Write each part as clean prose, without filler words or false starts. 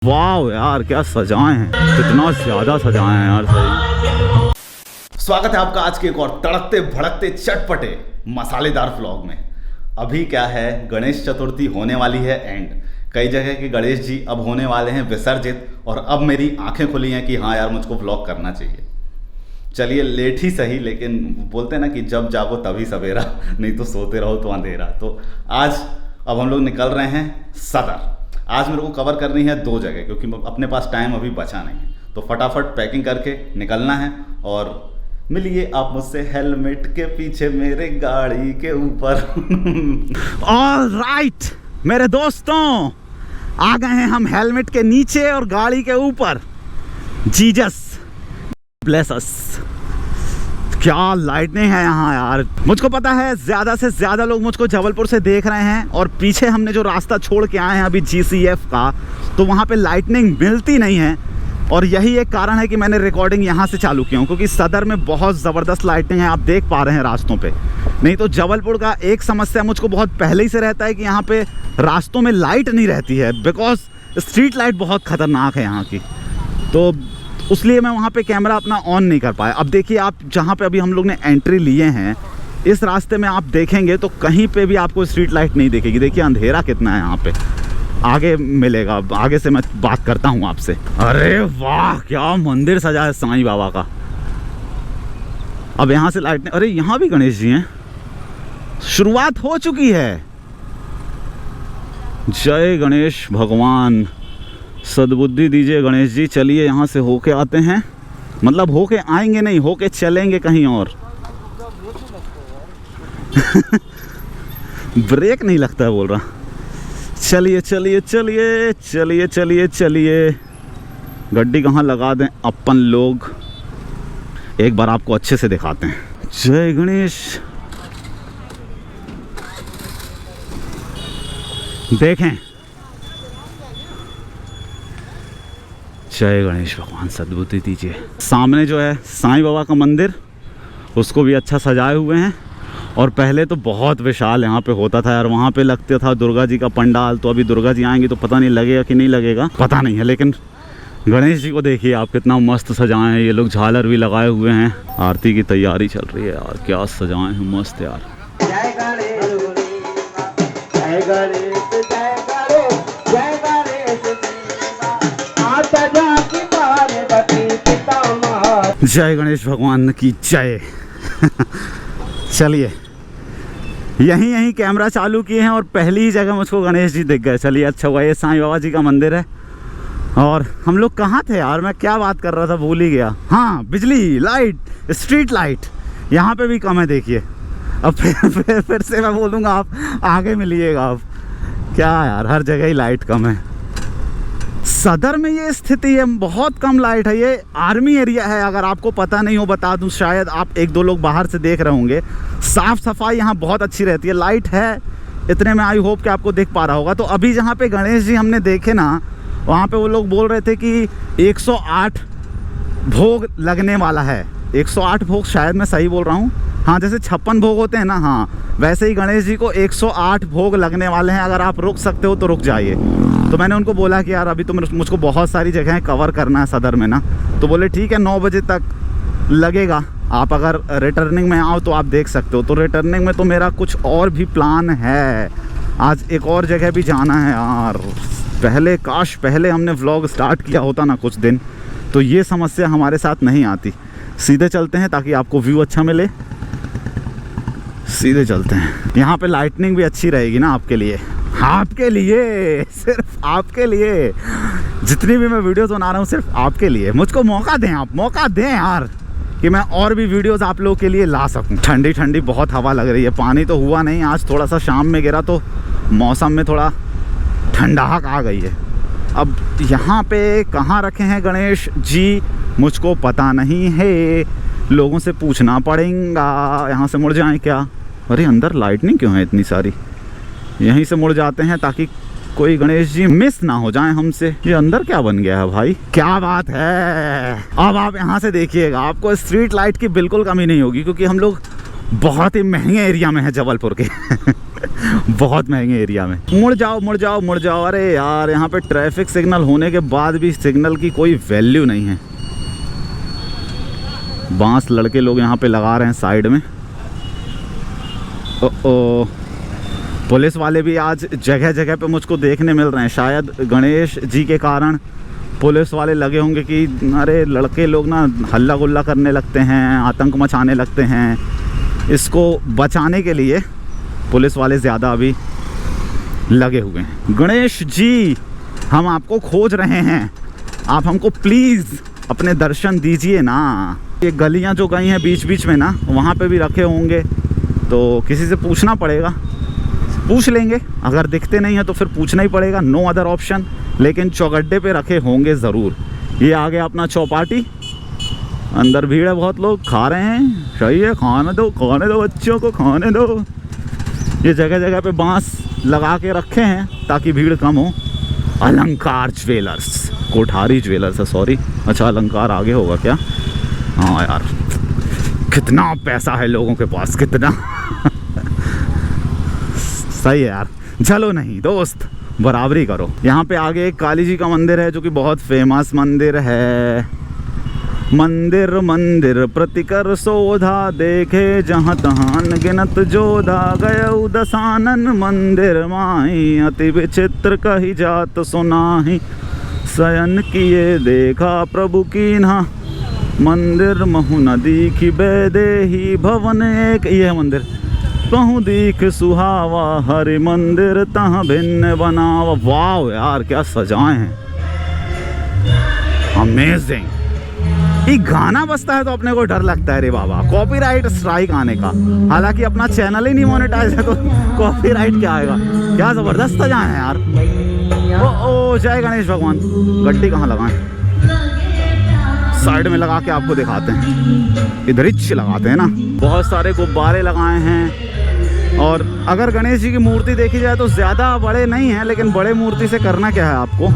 वाह यार क्या सजाए हैं, कितना ज्यादा सजाए हैं यार। सही स्वागत है आपका आज के एक और तड़कते भड़कते चटपटे मसालेदार व्लॉग में। अभी क्या है, गणेश चतुर्थी होने वाली है एंड कई जगह के गणेश जी अब होने वाले हैं विसर्जित, और अब मेरी आंखें खुली हैं कि हाँ यार मुझको व्लॉग करना चाहिए। चलिए लेट ही सही, लेकिन बोलते हैं ना कि जब जागो तभी सवेरा, नहीं तो सोते रहो तो अंधेरा। तो आज अब हम लोग निकल रहे हैं सदर। आज मेरे को कवर करनी है 2 जगह, क्योंकि अपने पास टाइम अभी बचा नहीं है। तो फटाफट पैकिंग करके निकलना है। और मिलिए आप मुझसे हेलमेट के पीछे मेरे गाड़ी के ऊपर। ऑल राइट मेरे दोस्तों, आ गए हैं हम हेलमेट के नीचे और गाड़ी के ऊपर। Jesus bless us. क्या लाइटनिंग है यहाँ यार। मुझको पता है ज़्यादा से ज़्यादा लोग मुझको जबलपुर से देख रहे हैं, और पीछे हमने जो रास्ता छोड़ के आए हैं अभी GCF का, तो वहाँ पे लाइटनिंग मिलती नहीं है। और यही एक कारण है कि मैंने रिकॉर्डिंग यहाँ से चालू किया हूँ, क्योंकि सदर में बहुत ज़बरदस्त लाइटिंग है, आप देख पा रहे हैं रास्तों पे। नहीं तो जबलपुर का एक समस्या मुझको बहुत पहले ही से रहता है कि यहाँ पे रास्तों में लाइट नहीं रहती है, बिकॉज स्ट्रीट लाइट बहुत ख़तरनाक है यहाँ की। तो उसलिए मैं वहाँ पे कैमरा अपना ऑन नहीं कर पाया। अब देखिए आप, जहाँ पे अभी हम लोग ने एंट्री लिए हैं, इस रास्ते में आप देखेंगे तो कहीं पे भी आपको स्ट्रीट लाइट नहीं दिखेगी। देखिए अंधेरा कितना है यहाँ पे। आगे मिलेगा, आगे से मैं बात करता हूँ आपसे। अरे वाह क्या मंदिर सजा है साईं बाबा का। अब यहाँ से लाइट, अरे यहाँ भी गणेश जी हैं। शुरुआत हो चुकी है। जय गणेश भगवान, सद्बुद्धि दीजिए गणेश जी। चलिए यहाँ से होके आते हैं, मतलब होके आएंगे नहीं, होके चलेंगे कहीं और। ब्रेक नहीं लगता है बोल रहा। चलिए चलिए चलिए चलिए चलिए चलिए, गड्डी कहाँ लगा दें अपन लोग, एक बार आपको अच्छे से दिखाते हैं। जय गणेश। देखें, जय गणेश भगवान, सद्बुद्धि दीजिए। सामने जो है साईं बाबा का मंदिर, उसको भी अच्छा सजाए हुए हैं। और पहले तो बहुत विशाल यहाँ पे होता था यार, वहाँ पे लगता था दुर्गा जी का पंडाल। तो अभी दुर्गा जी आएंगी तो पता नहीं लगेगा कि नहीं लगेगा, पता नहीं है। लेकिन गणेश जी को देखिए आप, कितना मस्त सजाए हैं ये लोग, झालर भी लगाए हुए हैं। आरती की तैयारी चल रही है यार, क्या सजाए हैं मस्त यार। जय गणेश, जय गणेश, जय गणेश, जय गणेश, जय गणेश भगवान की जय। चलिए यहीं कैमरा चालू किए हैं और पहली ही जगह मुझको गणेश जी दिख गए। चलिए अच्छा हुआ, ये साईं बाबा जी का मंदिर है। और हम लोग कहाँ थे यार, मैं क्या बात कर रहा था भूल ही गया। हाँ, बिजली लाइट, स्ट्रीट लाइट यहाँ पे भी कम है देखिए। अब फिर से मैं बोलूँगा, आप आगे मिलिएगा। अब क्या यार, हर जगह ही लाइट कम है। सदर में ये स्थिति है, बहुत कम लाइट है। ये आर्मी एरिया है, अगर आपको पता नहीं हो बता दूं, शायद आप 1-2 लोग बाहर से देख रहे होंगे। साफ़ सफाई यहाँ बहुत अच्छी रहती है, लाइट है इतने में। आई होप कि आपको दिख पा रहा होगा। तो अभी जहाँ पे गणेश जी हमने देखे ना, वहाँ पे वो लोग बोल रहे थे कि 108 भोग लगने वाला है। 108 भोग, शायद मैं सही बोल रहा हूँ। हाँ, जैसे 56 भोग होते हैं ना, हाँ वैसे ही गणेश जी को 108 भोग लगने वाले हैं। अगर आप रुक सकते हो तो रुक जाइए। तो मैंने उनको बोला कि यार अभी तो मुझको बहुत सारी जगहें कवर करना है सदर में ना। तो बोले ठीक है 9 बजे तक लगेगा, आप अगर रिटर्निंग में आओ तो आप देख सकते हो। तो रिटर्निंग में तो मेरा कुछ और भी प्लान है। आज एक और जगह भी जाना है यार। काश पहले हमने व्लॉग स्टार्ट किया होता ना कुछ दिन, तो ये समस्या हमारे साथ नहीं आती। सीधे चलते हैं ताकि आपको व्यू अच्छा मिले। सीधे चलते हैं। यहाँ पे लाइटनिंग भी अच्छी रहेगी ना आपके लिए, आपके लिए, सिर्फ आपके लिए। जितनी भी मैं वीडियोस बना रहा हूँ सिर्फ आपके लिए। मुझको मौका दें, आप मौका दें यार, कि मैं और भी वीडियोस आप लोगों के लिए ला सकूँ। ठंडी ठंडी बहुत हवा लग रही है। पानी तो हुआ नहीं आज, थोड़ा सा शाम में गिरा तो मौसम में थोड़ा ठंडाहट आ गई है। अब यहाँ पे कहाँ रखे हैं गणेश जी मुझको पता नहीं है, लोगों से पूछना पड़ेगा। यहाँ से मुड़ जाएं क्या? अरे अंदर लाइटनिंग क्यों है इतनी सारी? यहीं से मुड़ जाते हैं ताकि कोई गणेश जी मिस ना हो जाएं हमसे। ये अंदर क्या बन गया है भाई, क्या बात है। अब आप यहाँ से देखिएगा, आपको स्ट्रीट लाइट की बिल्कुल कमी नहीं होगी, क्योंकि हम लोग बहुत ही महंगे एरिया में है जबलपुर के बहुत महंगे एरिया में। मुड़ जाओ मुड़ जाओ मुड़ जाओ। अरे यार यहाँ पे ट्रैफिक सिग्नल होने के बाद भी सिग्नल की कोई वैल्यू नहीं है। बांस लड़के लोग यहाँ पे लगा रहे हैं साइड में। ओ पुलिस वाले भी आज जगह जगह पे मुझको देखने मिल रहे हैं। शायद गणेश जी के कारण पुलिस वाले लगे होंगे कि अरे लड़के लोग ना हल्ला गुल्ला करने लगते हैं, आतंक मचाने लगते हैं। इसको बचाने के लिए पुलिस वाले ज़्यादा अभी लगे हुए हैं। गणेश जी हम आपको खोज रहे हैं, आप हमको प्लीज़ अपने दर्शन दीजिए ना। ये गलियां जो गई हैं बीच बीच में ना, वहाँ पे भी रखे होंगे, तो किसी से पूछना पड़ेगा। पूछ लेंगे, अगर दिखते नहीं है तो फिर पूछना ही पड़ेगा, नो अदर ऑप्शन। लेकिन चौगड्डे पे रखे होंगे ज़रूर। ये आ गया अपना चौपाटी, अंदर भीड़ है, बहुत लोग खा रहे हैं। सही है, खाने दो बच्चों को खाने दो। ये जगह जगह पे बांस लगा के रखे हैं ताकि भीड़ कम हो। अलंकार ज्वेलर्स, कोठारी ज्वेलर्स है, सॉरी। अच्छा अलंकार आगे होगा क्या? हाँ यार, कितना पैसा है लोगों के पास, कितना सही है यार। चलो नहीं दोस्त, बराबरी करो। यहाँ पे आगे एक काली जी का मंदिर है जो कि बहुत फेमस मंदिर है। मंदिर मंदिर प्रतिकर शोधा, देखे जहाँ तहाँ गिनत जोधा। गयऊ दसानन मंदिर माही, अति विचित्र कही जात सुनाही। शयन किए देखा प्रभु कीन्हा, मंदिर महु नदी की बेदेही। भवन एक, ये है मंदिर। कहूँ दीख सुहावा, हरि मंदिर तहाँ भिन्न बनावा। वाह यार क्या सजाए हैं, अमेजिंग। ये गाना बजता है तो अपने को डर लगता है रे बाबा, कॉपीराइट स्ट्राइक आने का। हालांकि अपना चैनल ही नहीं मोनेटाइज है तो कॉपीराइट क्या आएगा। क्या जबरदस्त सजाए हैं यार। ओ जय गणेश भगवान। गड्डी कहाँ लगाएं? साइड में लगा के आपको दिखाते हैं, इधर ही लगाते हैं ना। बहुत सारे गुब्बारे लगाए हैं। और अगर गणेश जी की मूर्ति देखी जाए तो ज़्यादा बड़े नहीं हैं, लेकिन बड़े मूर्ति से करना क्या है आपको।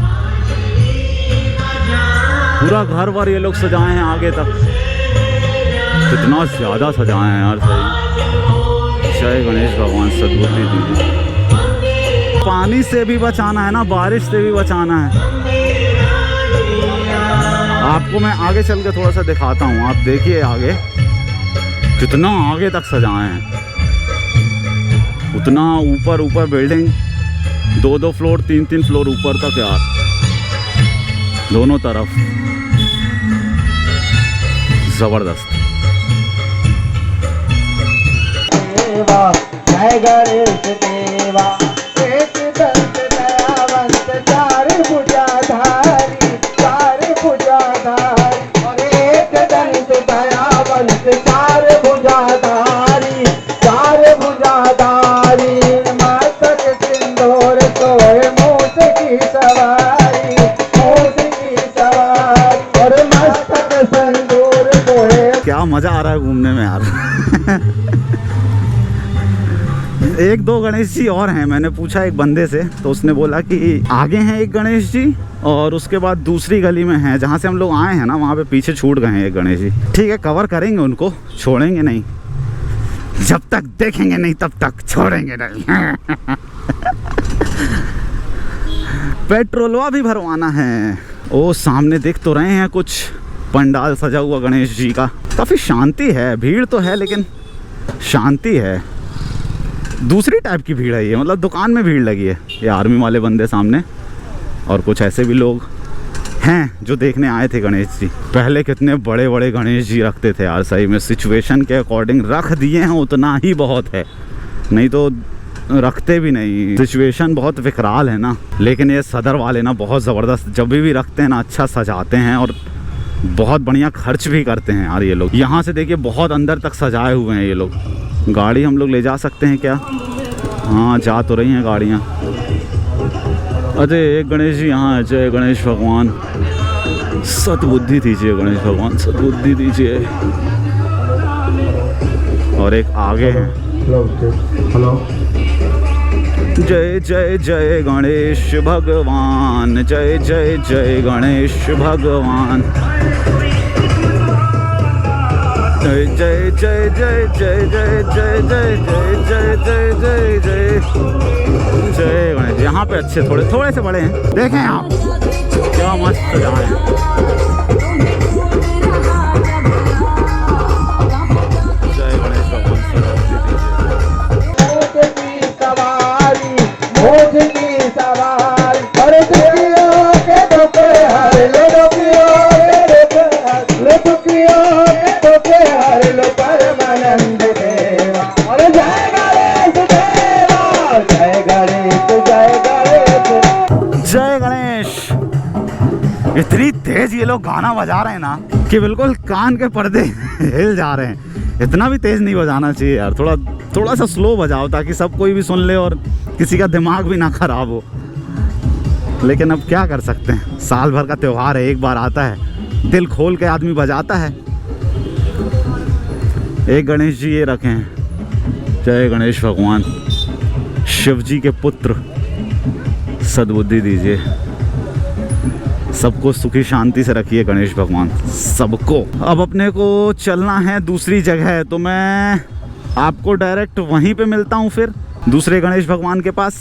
पूरा घर वर ये लोग सजाए हैं आगे तक, कितना ज़्यादा सजाए हैं यार। सही, जय गणेश भगवान सद्बुद्धि दीजिए। पानी से भी बचाना है ना, बारिश से भी बचाना है। आपको मैं आगे चल के थोड़ा सा दिखाता हूँ, आप देखिए आगे कितना आगे तक सजाए हैं। उतना ऊपर ऊपर बिल्डिंग, 2-2 फ्लोर 3-3 फ्लोर ऊपर तक यार, दोनों तरफ जबरदस्त। जय गणेश देवा, एक दंत दयावंत, चार भुजाधारी, चार भुजाधारी। और एक दंत दयावंत, चार भुजाधारी, चार भुजाधारी। मस्तक सिंदूर सोए मूस की सवारी, मूस की सवारी। और मस्तक सिंदूर सोए। क्या मजा आ रहा है घूमने में यार। एक दो गणेश जी और हैं, मैंने पूछा एक बंदे से तो उसने बोला कि आगे हैं एक गणेश जी और उसके बाद दूसरी गली में हैं, जहाँ से हम लोग आए हैं ना वहाँ पे पीछे छूट गए हैं एक गणेश जी। ठीक है, कवर करेंगे उनको, छोड़ेंगे नहीं, जब तक देखेंगे नहीं तब तक छोड़ेंगे नहीं। पेट्रोलवा भी भरवाना है। ओ सामने देख तो रहे हैं कुछ पंडाल सजा हुआ गणेश जी का। काफ़ी शांति है, भीड़ तो है लेकिन शांति है। दूसरी टाइप की भीड़ है ये, मतलब दुकान में भीड़ लगी है। ये आर्मी वाले बंदे सामने और कुछ ऐसे भी लोग हैं जो देखने आए थे गणेश जी। पहले कितने बड़े बड़े गणेश जी रखते थे यार, सही में सिचुएशन के अकॉर्डिंग रख दिए हैं, उतना ही बहुत है, नहीं तो रखते भी नहीं। सिचुएशन बहुत विकराल है ना, लेकिन ये सदर वाले ना बहुत ज़बरदस्त, जब भी रखते हैं ना अच्छा सजाते हैं और बहुत बढ़िया खर्च भी करते हैं यार ये लोग। यहाँ से देखिए बहुत अंदर तक सजाए हुए हैं ये लोग। गाड़ी हम लोग ले जा सकते हैं क्या? हाँ जा तो रही हैं गाड़ियाँ। अरे एक गणेश जी यहाँ है, जय गणेश भगवान, सद्बुद्धि दीजिए गणेश भगवान, सद्बुद्धि दीजिए। और एक आगे है, हेलो। जय जय जय गणेश भगवान, जय जय जय गणेश भगवान। जय जय जय जय जय जय जय जय जय जय जय जय जय गणेश। यहाँ पे अच्छे थोड़े से बड़े हैं, देखें आप क्या मस्त जगह है। जय गणेश भगवान। मोज की सवारी अरे दुखियों के दुखे हर लो, दुखियों के दुखे हर लो, दुखियों के दुखे हर लो परमानंद देवा। अरे जय गणेश देवा, जय गणेश, जय गणेश, जय गणेश। इतनी तेज ये लोग गाना बजा रहे हैं ना कि बिल्कुल कान के पर्दे हिल जा रहे हैं। इतना भी तेज नहीं बजाना चाहिए यार, थोड़ा सा स्लो बजाओ ताकि सब कोई भी सुन ले और किसी का दिमाग भी ना खराब हो। लेकिन अब क्या कर सकते हैं, साल भर का त्योहार है, एक बार आता है, दिल खोल के आदमी बजाता है। एक गणेश जी ये रखे हैं, जय गणेश भगवान। शिव जी के पुत्र, सद्बुद्धि दीजिए, सबको सुखी शांति से रखिए गणेश भगवान, सबको। अब अपने को चलना है दूसरी जगह, तो मैं आपको डायरेक्ट वहीं पे मिलता हूँ फिर दूसरे गणेश भगवान के पास।